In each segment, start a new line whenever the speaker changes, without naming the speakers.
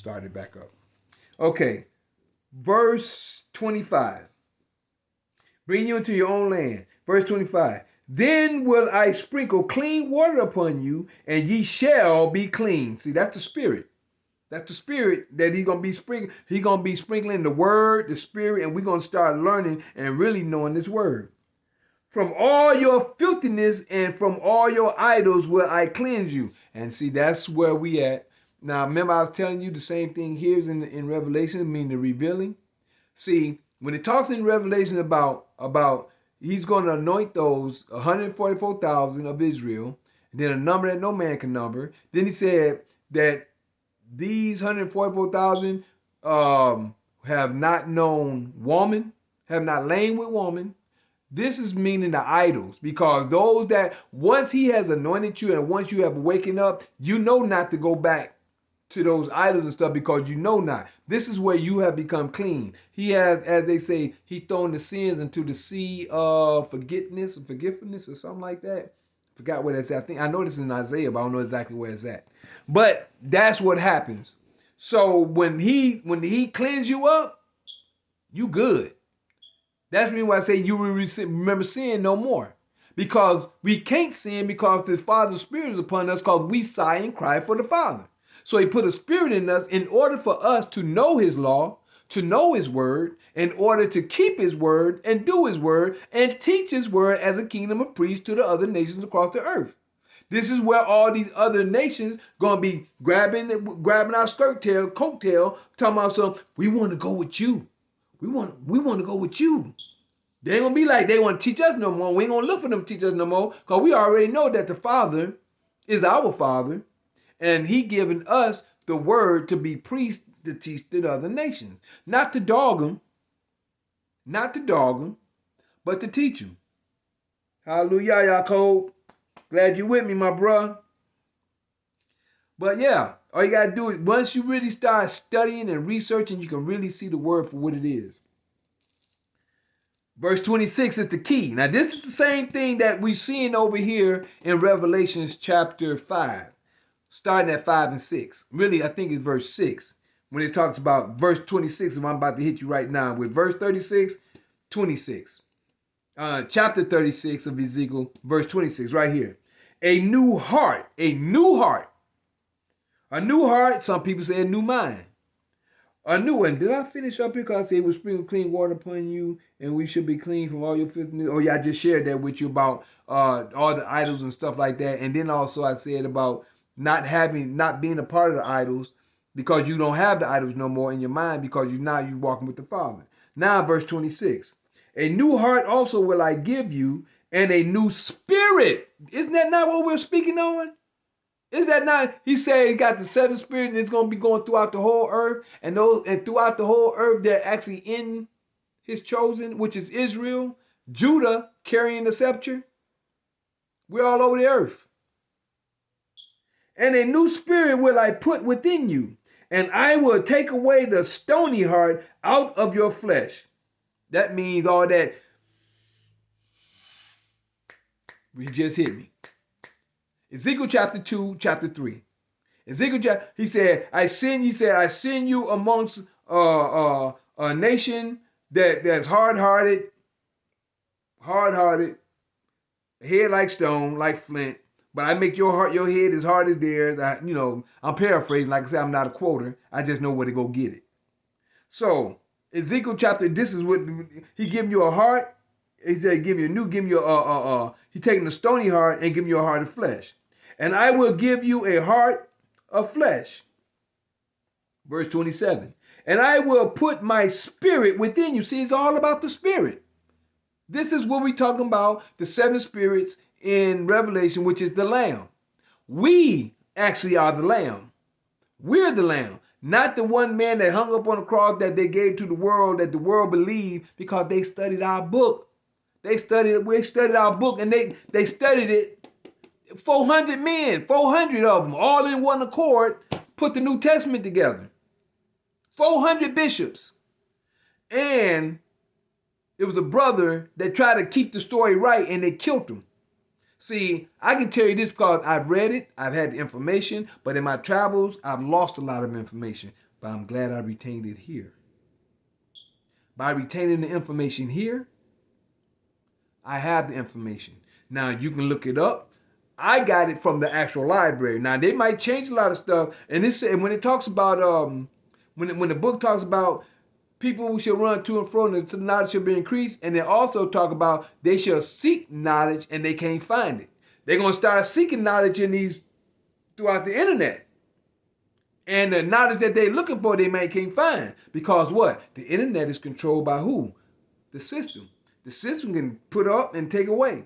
start it back up. Okay, verse 25. Bring you into your own land. Verse 25. Then will I sprinkle clean water upon you, and ye shall be clean. See, that's the spirit. That's the spirit that he's gonna be sprinkling. He's gonna be sprinkling the word, the spirit, and we're gonna start learning and really knowing this word. From all your filthiness and from all your idols will I cleanse you. And see, that's where we at. Now, remember I was telling you the same thing here is in Revelation, meaning the revealing. See, when it talks in Revelation about he's going to anoint those 144,000 of Israel, and then a number that no man can number. Then he said that these 144,000 have not known woman, have not lain with woman. This is meaning the idols, because those that once he has anointed you and once you have waken up, you know not to go back to those idols and stuff because you know not. This is where you have become clean. He has, as they say, he thrown the sins into the sea of forgiveness or something like that. Forgot where that's at. I know this is in Isaiah, but I don't know exactly where it's at. But that's what happens. So when he cleans you up, you good. That's the reason why I say you will remember sin no more. Because we can't sin because the Father's Spirit is upon us because we sigh and cry for the Father. So he put a spirit in us in order for us to know his law, to know his word, in order to keep his word and do his word and teach his word as a kingdom of priests to the other nations across the earth. This is where all these other nations going to be grabbing our coattail, talking about something. We want to go with you. We want to go with you. They ain't going to be like they want to teach us no more. We ain't going to look for them to teach us no more because we already know that the Father is our Father. And he given us the word to be priests to teach the other nations. Not to dog them, but to teach them. Hallelujah, Yaakov. Glad you with me, my bro. But yeah, all you got to do is once you really start studying and researching, you can really see the word for what it is. Verse 26 is the key. Now, this is the same thing that we've seen over here in Revelations chapter 5. Starting at 5 and 6. Really, I think it's verse 6. When it talks about verse 26, and I'm about to hit you right now with verse 36, 26. Chapter 36 of Ezekiel, verse 26, right here. A new heart, a new heart. A new heart, some people say a new mind. A new one. Did I finish up here? Because I said it will sprinkle clean water upon you, and we should be clean from all your filthiness. Oh yeah, I just shared that with you about all the idols and stuff like that. And then also I said about not being a part of the idols because you don't have the idols no more in your mind because you're walking with the Father. Now verse 26. A new heart also will I give you and a new spirit. Isn't that not what we're speaking on? Is that not? He said he got the seventh spirit and it's going to be going throughout the whole earth. And throughout the whole earth, they're actually in his chosen, which is Israel, Judah carrying the scepter. We're all over the earth. And a new spirit will I put within you, and I will take away the stony heart out of your flesh. That means all that. We just hit me. Ezekiel chapter 2, chapter 3. Ezekiel, he said, I send you amongst a nation that's hard-hearted, head like stone, like flint. But I make your head as hard as theirs. I'm paraphrasing. Like I said, I'm not a quoter. I just know where to go get it. So Ezekiel chapter, this is what he giving you a heart. He said, he taking a stony heart and giving you a heart of flesh. And I will give you a heart of flesh. Verse 27. And I will put my spirit within you. See, it's all about the spirit. This is what we're talking about, the seven spirits in Revelation, which is the Lamb. We actually are the Lamb. We're the Lamb. Not the one man that hung up on the cross that they gave to the world, that the world believed because they studied our book. We studied our book, and they studied it. 400 men, 400 of them, all in one accord, put the New Testament together. 400 bishops. And it was a brother that tried to keep the story right, and they killed him. See, I can tell you this because I've read it, I've had the information, but in my travels, I've lost a lot of information. but I'm glad I retained it here. By retaining the information here, I have the information. Now you can look it up. I got it from the actual library. Now they might change a lot of stuff, and when it talks about when the book talks about people who shall run to and fro, and the knowledge shall be increased, and they also talk about they shall seek knowledge and they can't find it. They're gonna start seeking knowledge in these throughout the internet. And the knowledge that they're looking for, they can't find. Because what? The internet is controlled by who? The system. The system can put up and take away.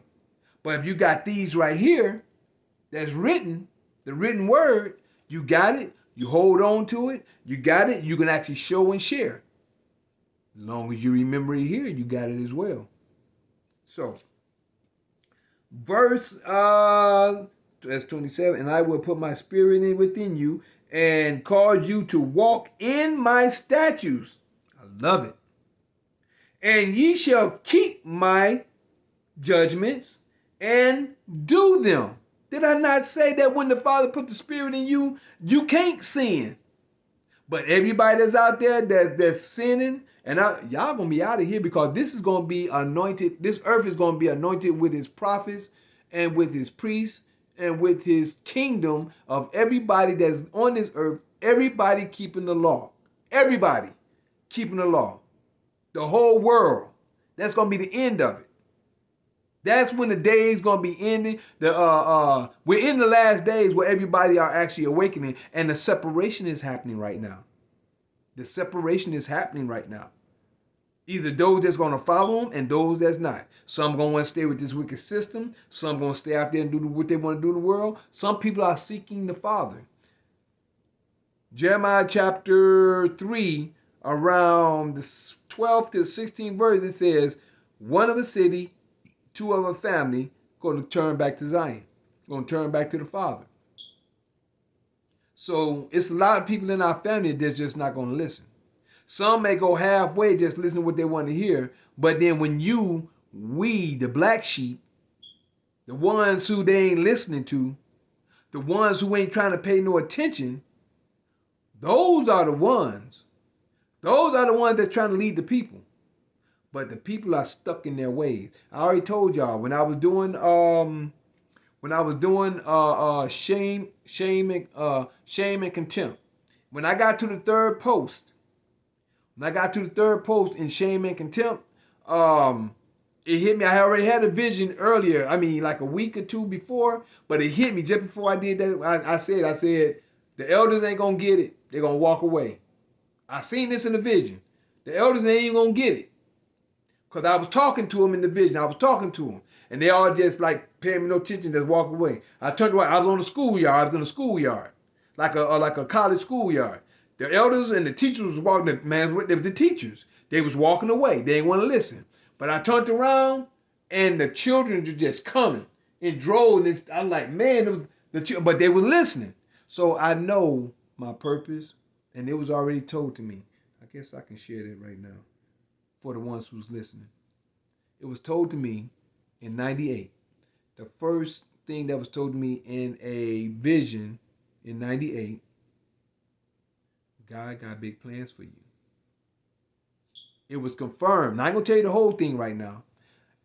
But if you got these right here, that's written, the written word, you got it, you hold on to it, you got it, you can actually show and share. As long as you remember it here, you got it as well. So, verse that's 27, and I will put my spirit in within you and cause you to walk in my statutes. I love it. And ye shall keep my judgments and do them. Did I not say that when the Father put the spirit in you, you can't sin? But everybody that's out there that's sinning, and y'all gonna be out of here, because this is gonna be anointed. This earth is gonna be anointed with his prophets and with his priests and with his kingdom of everybody that's on this earth. Everybody keeping the law. Everybody keeping the law. The whole world. That's gonna be the end of it. That's when the day is gonna be ending. We're in the last days where everybody are actually awakening, and the separation is happening right now. The separation is happening right now. Either those that's gonna follow them and those that's not. Some gonna want to stay with this wicked system. Some gonna stay out there and do what they want to do in the world. Some people are seeking the Father. Jeremiah chapter 3, around the 12th to 16th verse, it says, one of a city, two of a family, going to turn back to Zion, going to turn back to the Father. So it's a lot of people in our family that's just not going to listen. Some may go halfway, just listen to what they want to hear. But then when we, the black sheep, the ones who they ain't listening to, the ones who ain't trying to pay no attention, those are the ones. Those are the ones that's trying to lead the people. But the people are stuck in their ways. I already told y'all when I was doing shame and contempt. When I got to the third post, in shame and contempt, it hit me. I already had a vision earlier. I mean, like a week or two before, but it hit me just before I did that. I said, the elders ain't gonna get it. They're gonna walk away. I seen this in the vision. The elders ain't even gonna get it. Because I was talking to them in the vision. I was talking to them. And they all just like paying me no attention, just walk away. I turned around. I was on the schoolyard. I was in the schoolyard. Like a college schoolyard. The elders and the teachers was walking, the teachers. They was walking away. They didn't want to listen. But I turned around and the children were just coming in droves. I'm like, man, but they was listening. So I know my purpose, and it was already told to me. I guess I can share that right now for the ones who's listening. It was told to me in 98. The first thing that was told to me in a vision in 98, God got big plans for you. It was confirmed. Now, I ain't going to tell you the whole thing right now.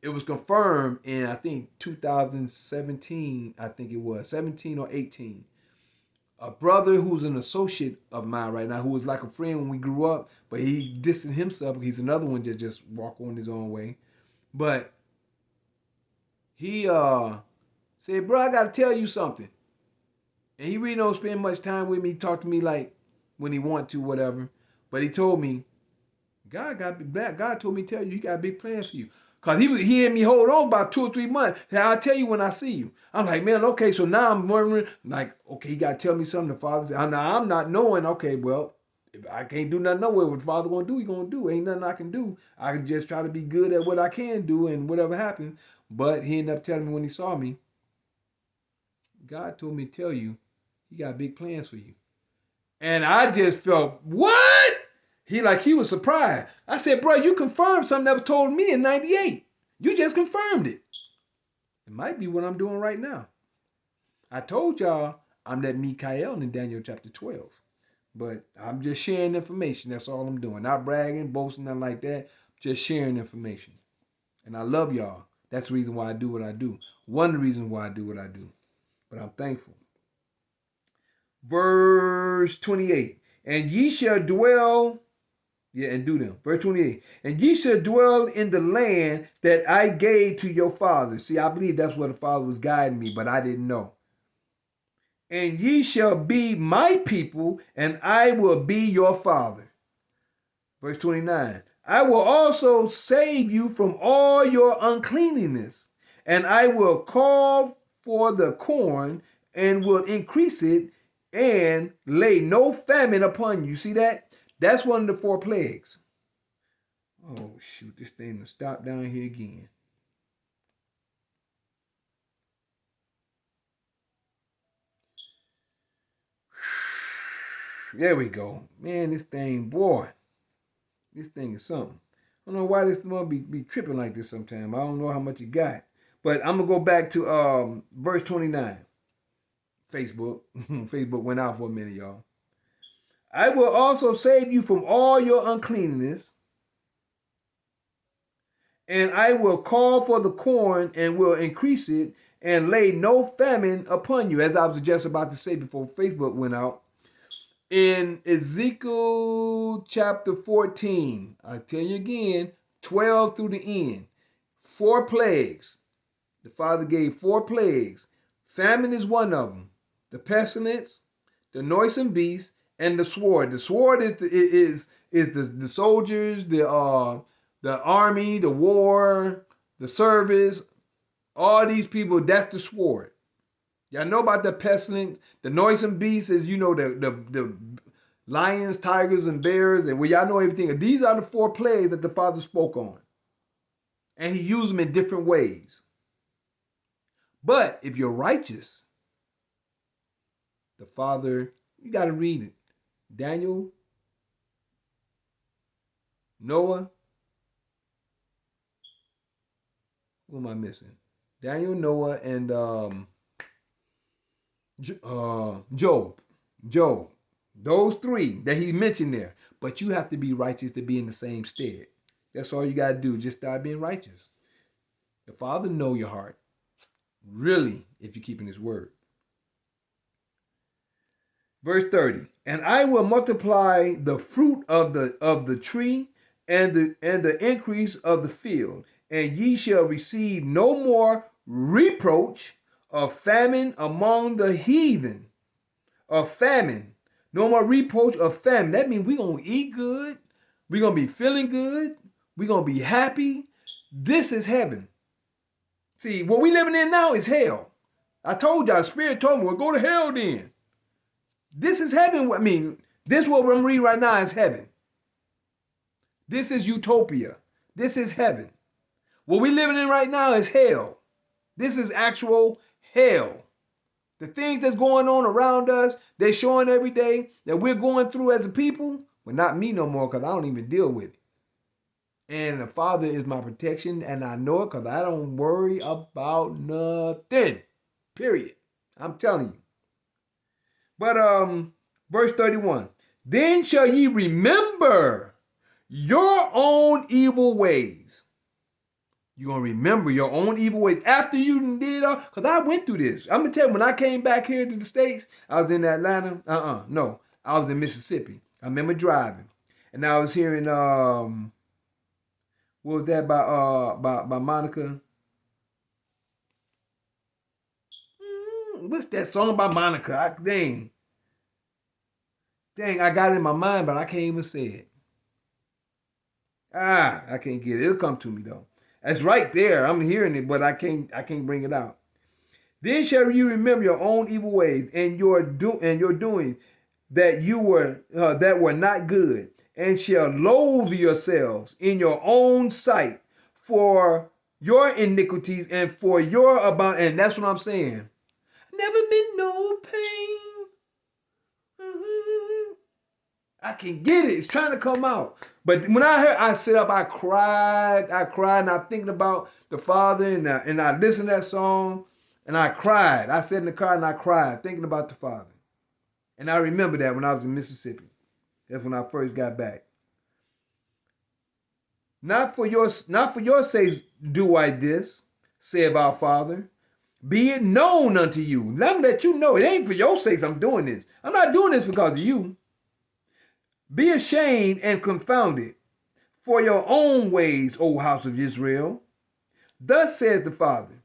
It was confirmed in, I think, 2017, I think it was, 17 or 18. A brother who's an associate of mine right now, who was like a friend when we grew up, but he distanced himself. He's another one that just walked on his own way. But he said, bro, I got to tell you something. And he really don't spend much time with me. He talked to me like when he want to, whatever. But he told me, God told me to tell you, he got big plans for you. Because he had me hold on about 2 or 3 months. He said, I'll tell you when I see you. I'm like, man, okay, so now I'm wondering, like, okay, he got to tell me something. The Father said, I'm not knowing. Okay, well, if I can't do nothing nowhere, what the Father going to do, he going to do. Ain't nothing I can do. I can just try to be good at what I can do and whatever happens. But he ended up telling me when he saw me, God told me to tell you, he got big plans for you. And I just felt, what? He was surprised. I said, bro, you confirmed something that was told me in 98. You just confirmed it. It might be what I'm doing right now. I told y'all I'm that Mikael in Daniel chapter 12. But I'm just sharing information. That's all I'm doing. Not bragging, boasting, nothing like that. Just sharing information. And I love y'all. That's the reason why I do what I do. One of the reasons why I do what I do. But I'm thankful. Verse 28. And ye shall dwell, and do them. Verse 28. And ye shall dwell in the land that I gave to your fathers. See, I believe that's where the Father was guiding me, but I didn't know. And ye shall be my people, and I will be your Father. Verse 29. I will also save you from all your uncleanness, and I will call for the corn and will increase it and lay no famine upon you. See that? That's one of the 4 plagues. Oh, shoot. This thing will stop down here again. There we go. Man, this thing, boy. This thing is something. I don't know why this must be tripping like this sometime. I don't know how much it got. But I'm going to go back to verse 29. Facebook. Facebook went out for a minute, y'all. I will also save you from all your uncleanness, and I will call for the corn and will increase it and lay no famine upon you, as I was just about to say before Facebook went out. In Ezekiel chapter 14, I tell you again, 12 through the end, 4 plagues. The Father gave 4 plagues. Famine is one of them. The pestilence, the noisome beast, and the sword. The sword is the soldiers, the army, the war, the service. All these people. That's the sword. Y'all know about the pestilence. The noisome beast is, the lions, tigers, and bears. And y'all know everything. These are the 4 plagues that the Father spoke on. And he used them in different ways. But if you're righteous, the Father, you got to read it. Daniel, Noah. Who am I missing? Daniel, Noah, and Job. Job. Those 3 that he mentioned there. But you have to be righteous to be in the same stead. That's all you got to do. Just start being righteous. The Father know your heart. Really, if you're keeping his word. Verse 30. And I will multiply the fruit of the tree and the increase of the field, and ye shall receive no more reproach of famine among the heathen. Of famine. No more reproach of famine. That means we're going to eat good. We're going to be feeling good. We're going to be happy. This is heaven. See, what we living in now is hell. I told y'all, the Spirit told me, well, go to hell then. This is heaven. I mean, this what I'm reading right now is heaven. This is utopia. This is heaven. What we living in right now is hell. This is actual hell. The things that's going on around us, they're showing every day that we're going through as a people, but not me no more because I don't even deal with it. And the Father is my protection, and I know it because I don't worry about nothing. Period. I'm telling you. But verse 31. Then shall ye remember your own evil ways. You're going to remember your own evil ways after you did all, because I went through this. I'm going to tell you, when I came back here to the States, I was in Atlanta. No, I was in Mississippi. I remember driving. And I was hearing, what was that by Monica? What's that song by Monica? Dang, I got it in my mind, but I can't even say it. I can't get it. It'll come to me though. That's right there. I'm hearing it, but I can't bring it out. Then shall you remember your own evil ways and your doing that were not good, and shall loathe yourselves in your own sight for your iniquities and for your and that's what I'm saying. Never been no pain. I can get it. It's trying to come out. But when I sit up, I cried, and I'm thinking about the Father, and I listened to that song, and I cried. I sat in the car and I cried, thinking about the Father. And I remember that when I was in Mississippi. That's when I first got back. Not for your sake do I this, saith our Father. Be it known unto you. Let me let you know. It ain't for your sakes I'm doing this. I'm not doing this because of you. Be ashamed and confounded for your own ways, O house of Israel. Thus says the Father,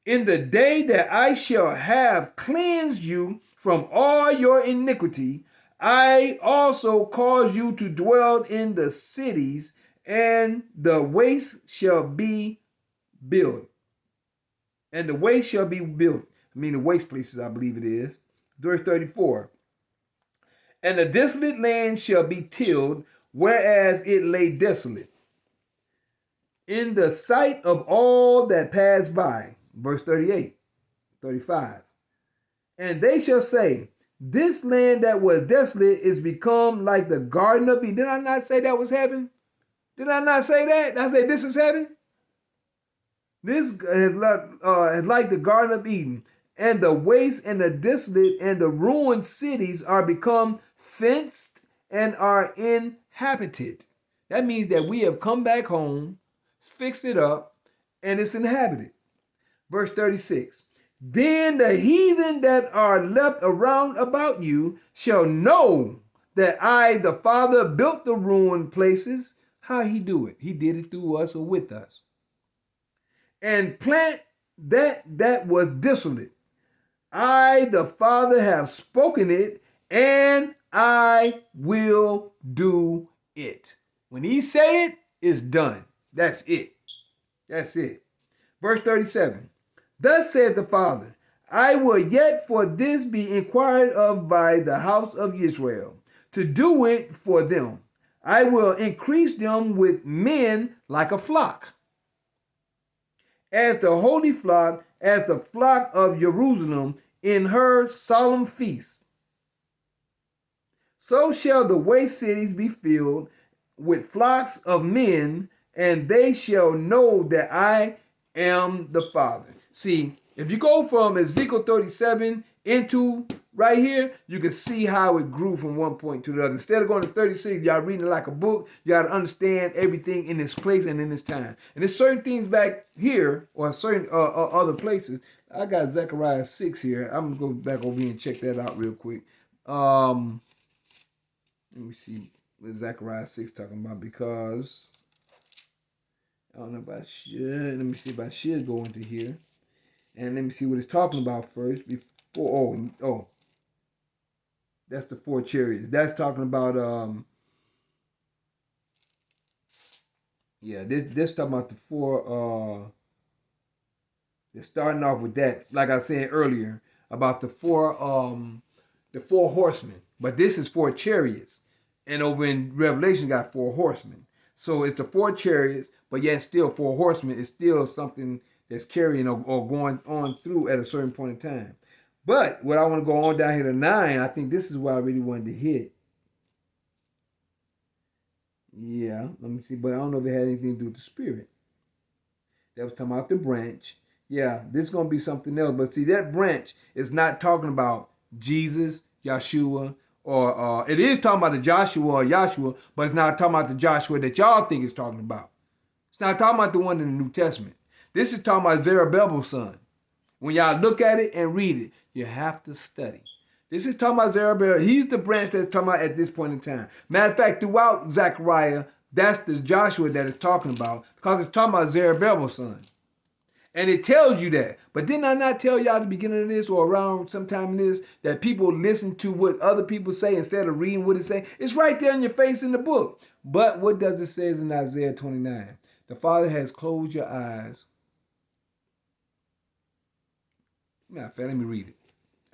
in the day that I shall have cleansed you from all your iniquity, I also cause you to dwell in the cities, and the waste shall be built. And the waste shall be built. I mean, the waste places, I believe it is. Verse 34. And the desolate land shall be tilled, whereas it lay desolate, in the sight of all that pass by. Verse 38, 35. And they shall say, this land that was desolate is become like the Garden of Eden. Did I not say that was heaven? Did I not say that? I said this is heaven? This is like the Garden of Eden. And the waste and the desolate and the ruined cities are become fenced and are inhabited. That means that we have come back home, fixed it up, and it's inhabited. Verse 36. Then the heathen that are left around about you shall know that I, the Father, built the ruined places. How he do it? He did it through us or with us. And plant that was desolate. I, the Father, have spoken it, and I will do it. When he say it, it's done. That's it. That's it. Verse 37. Thus said the Father, I will yet for this be inquired of by the house of Israel, to do it for them. I will increase them with men like a flock. As the holy flock, as the flock of Jerusalem in her solemn feast. So shall the waste cities be filled with flocks of men, and they shall know that I am the Father. See, if you go from Ezekiel 37 into right here, you can see how it grew from one point to the other. Instead of going to 36, y'all reading it like a book. You got to understand everything in its place and in its time. And there's certain things back here or certain other places. I got Zechariah 6 here. I'm going to go back over here and check that out real quick. Let me see what Zechariah 6 talking about, because I don't know if I should. Let me see if I should go into here. And let me see what it's talking about first. Before, oh, that's the 4 chariots. That's talking about, this talking about the 4, they're starting off with that, like I said earlier, about the 4 horsemen. But this is 4 chariots. And over in Revelation got 4 horsemen. So it's the 4 chariots, but yet still 4 horsemen. It's still something that's carrying or going on through at a certain point in time. But what I want to go on down here to 9, I think this is what I really wanted to hit. Yeah, let me see. But I don't know if it had anything to do with the spirit. That was talking about the branch. Yeah, this is going to be something else. But see, that branch is not talking about Jesus, Yeshua, or it is talking about the Joshua or Yahshua, but it's not talking about the Joshua that y'all think it's talking about. It's not talking about the one in the New Testament. This is talking about Zerubbabel's son. When y'all look at it and read it, you have to study. This is talking about Zerubbabel. He's the branch that's talking about at this point in time. Matter of fact, throughout Zechariah, that's the Joshua that it's talking about, because it's talking about Zerubbabel's son. And it tells you that. But didn't I not tell y'all at the beginning of this or around sometime in this that people listen to what other people say instead of reading what it says? It's right there in your face in the book. But what does it say in Isaiah 29? The Father has closed your eyes. Matter of fact, let me read it.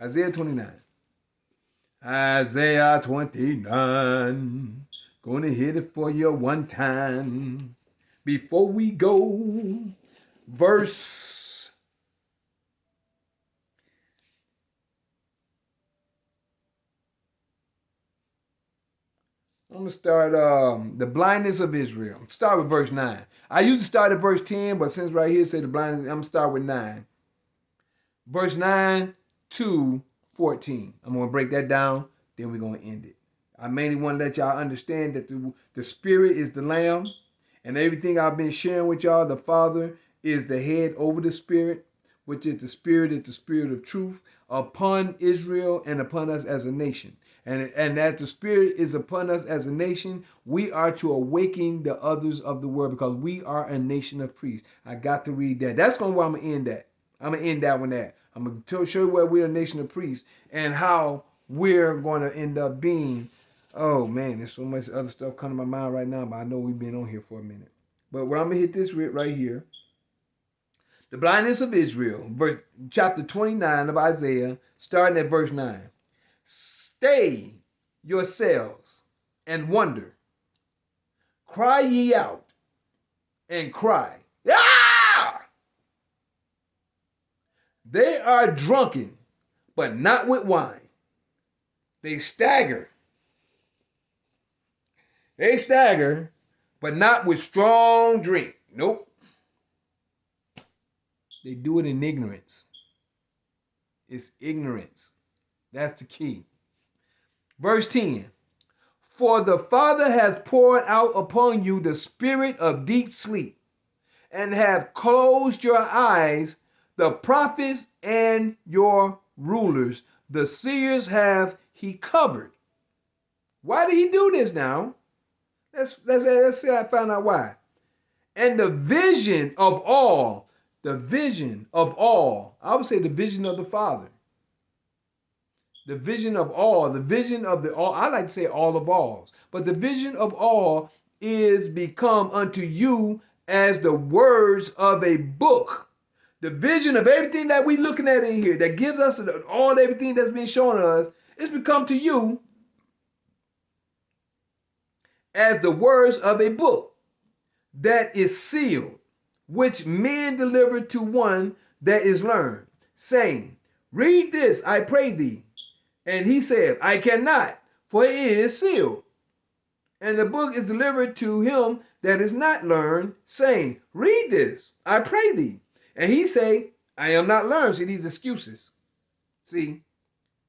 Isaiah 29. Isaiah 29. Gonna hit it for you one time. Before we go, verse I'm going to start the blindness of Israel. Start with verse 9. I usually start at verse 10, but since right here it says the blindness, I'm going to start with 9. Verse 9 to 14. I'm going to break that down then we're going to end it. I mainly want to let y'all understand that the Spirit is the Lamb, and everything I've been sharing with y'all, the Father is the head over the Spirit, which is the Spirit of truth upon Israel and upon us as a nation. And as the Spirit is upon us as a nation, we are to awaken the others of the world because we are a nation of priests. I got to read that. That's where I'm going to end that. I'm going to end that one there. I'm going to show you where we're a nation of priests and how we're going to end up being. Oh, man, there's so much other stuff coming to my mind right now, but I know we've been on here for a minute. But what I'm going to hit this right here. The blindness of Israel, chapter 29 of Isaiah, starting at verse 9. Stay yourselves and wonder. Cry ye out and cry. Ah! They are drunken, but not with wine. They stagger. They stagger, but not with strong drink. Nope. They do it in ignorance. It's ignorance. That's the key. Verse 10. For the Father has poured out upon you the spirit of deep sleep, and have closed your eyes, the prophets and your rulers. The seers have he covered. Why did he do this now? Let's see. I found out why. And the vision of all, I would say the vision of the Father. The vision of all, the vision of the all, I like to say all of alls, but the vision of all is become unto you as the words of a book. The vision of everything that we're looking at in here that gives us all everything that's been shown us, it's become to you as the words of a book that is sealed, which men deliver to one that is learned, saying, read this, I pray thee. And he said, I cannot, for it is sealed. And the book is delivered to him that is not learned, saying, read this, I pray thee. And he say, I am not learned. See, these excuses. See,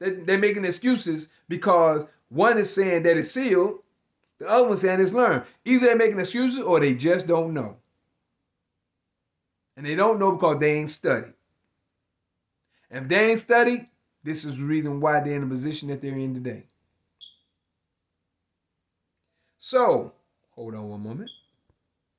they're making excuses because one is saying that it's sealed, the other one saying it's learned. Either they're making excuses or they just don't know. And they don't know because they ain't studied. And if they ain't studied, this is the reason why they're in the position that they're in today. So, hold on one moment.